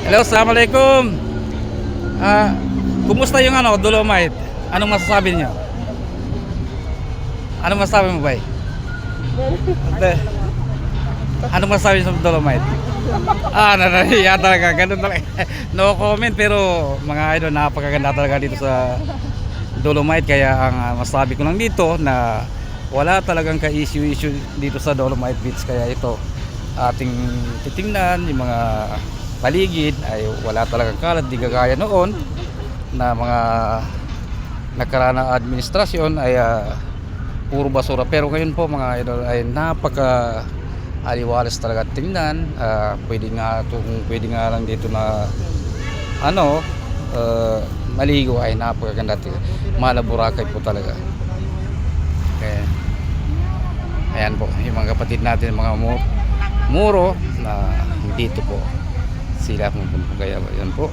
Hello, assalamualaikum. Ah, kumusta yung Dolomite? Anong masasabi niyo? Anong masasabi mo, bay? Ate, anong masasabi niyo sa Dolomite? Nahiya talaga. Ganun talaga. No comment, pero mga idol, napakaganda talaga dito sa Dolomite. Kaya ang masasabi ko lang dito na wala talagang ka-issue dito sa Dolomite Beach. Kaya ito ating titingnan yung mga paligid ay wala talagang kalat, di kagaya noon na mga nakaraan na administrasyon ay puro basura. Pero ngayon po mga idol ay napaka aliwalas talaga tingnan. Pwede nga lang dito na maligo ay napakaganda. Malaburakay po talaga. Okay. Ayan po yung mga kapatid natin, mga muro na dito po sila pupunta. Kaya yan po